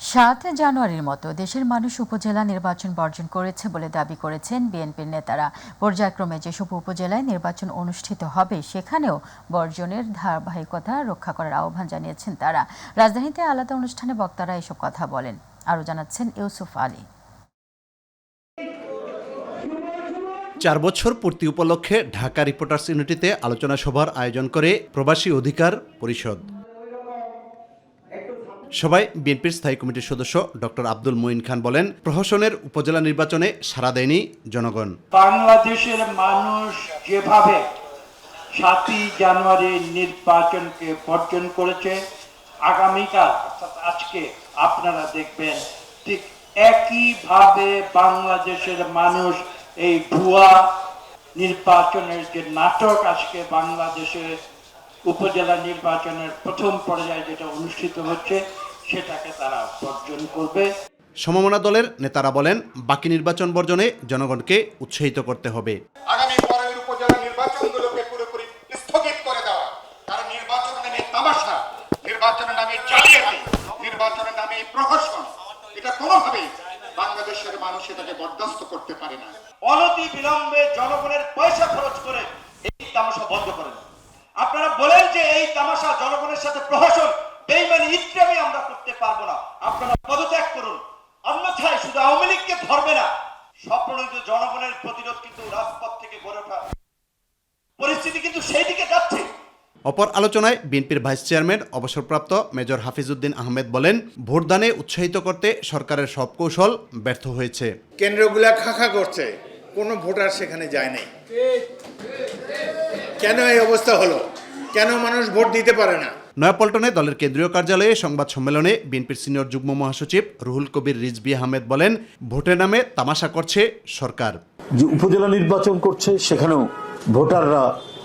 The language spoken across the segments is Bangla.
7 জানুয়ারির মতো দেশের মানুষ উপজেলা নির্বাচন বর্জন করেছে বলে দাবি করেছেন বিএনপির নেতারা। পর্যায়ক্রমে যেসব উপজেলায় নির্বাচন অনুষ্ঠিত হবে সেখানেও বর্জনের ধারাবাহিকতা রক্ষা করার আহ্বান জানিয়েছেন তারা। রাজধানীতে আলাদা অনুষ্ঠানে বক্তারা এসব কথা বলেন। আরও জানাচ্ছেন ইউসুফ আলী। 4 বছর পূর্তি উপলক্ষে ঢাকা রিপোর্টার্স ইউনিটিতে আলোচনা সভার আয়োজন করে প্রবাসী অধিকার পরিষদ। সভায় বিএনপির স্থায়ী কমিটির সদস্য ডক্টর আব্দুল মঈন খান বলেন, প্রহসনের উপজেলা নির্বাচনে সাড়া দেয়নি জনগণ। বাংলাদেশের মানুষ যেভাবে 7 জানুয়ারি নির্বাচনকে বর্জন করেছে, আগামীকাল অর্থাৎ আজকে আপনারা দেখবেন ঠিক একইভাবে বাংলাদেশের মানুষ এই ভুয়া নির্বাচনের যে নাটক আজকে বাংলাদেশে উপজেলা নির্বাচনের প্রথম পর্যায়ে যেটা অনুষ্ঠিত হচ্ছে সেটাকে তারা বর্জন করবে। সমমনা দলের নেতারা বলেন, বাকি নির্বাচন বর্জনে জনগণকে উৎসাহিত করতে হবে। আগামী পরের উপজেলা নির্বাচনগুলোকে পুরোপুরি স্থগিত করে দেওয়া, কারণ নির্বাচনের নামে তামাশা, নির্বাচনের নামে জালিয়াতি, নির্বাচনের নামে প্রহসন, এটা কোনোভাবেই বাংলাদেশের মানুষ এটাকে বরদাস্ত করতে পারে না। অনতি বিলম্বে জনগণের পয়সা খরচ করে এই তামাশা বন্ধ করেন। আপনারা বলেন যে এই তামাশা জনগণের সাথে প্রহসন, বেইমানি, ইত্যাদি আমরা করতে পারবো না, আপনারা পদত্যাগ করুন, অন্যথায় শুধু আওয়ামী লীগকে ধরবে না, স্বপ্ননীত জনগণের প্রতিরোধ কিন্তু রাজপথ থেকে গড়ে ওঠা পরিস্থিতি কিন্তু সেই দিকে যাচ্ছে। অপর আলোচনায় বিএনপির ভাইস চেয়ারম্যান অবসরপ্রাপ্ত মেজর হাফিজউদ্দিন আহমেদ বলেন, ভোটদানে উৎসাহিত করতে সরকারের সব কৌশল ব্যর্থ হয়েছে। কেন্দ্রগুলা খাখা করছে, কোনো ভোটার সেখানে যায় নাই। কেন এই অবস্থা হলো? কেন মানুষ ভোট দিতে পারে না? নয়াপল্টনে দলের কেন্দ্রীয় কার্যালয়ে সংবাদ সম্মেলনে বিএনপির সিনিয়র যুগ্ম মহাসচিব রুহুল কবির রিজভী আহমেদ বলেন, ভোটের নামে তামাশা করছে সরকার। যে উপজেলা নির্বাচন করছে সেখানেও ভোটাররা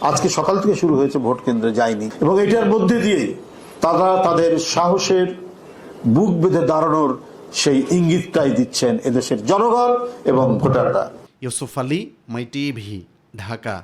আজকে সকাল থেকে শুরু হয়েছে, ভোট কেন্দ্রে যায়নি, এবং এটার মধ্যে দিয়ে তারা তাদের সাহসের বুক বেঁধে দাঁড়ানোর সেই ইঙ্গিতটাই দিচ্ছেন এদেশের জনগণ এবং ভোটাররা। ইউসুফ আলী, মাই টিভি, ঢাকা।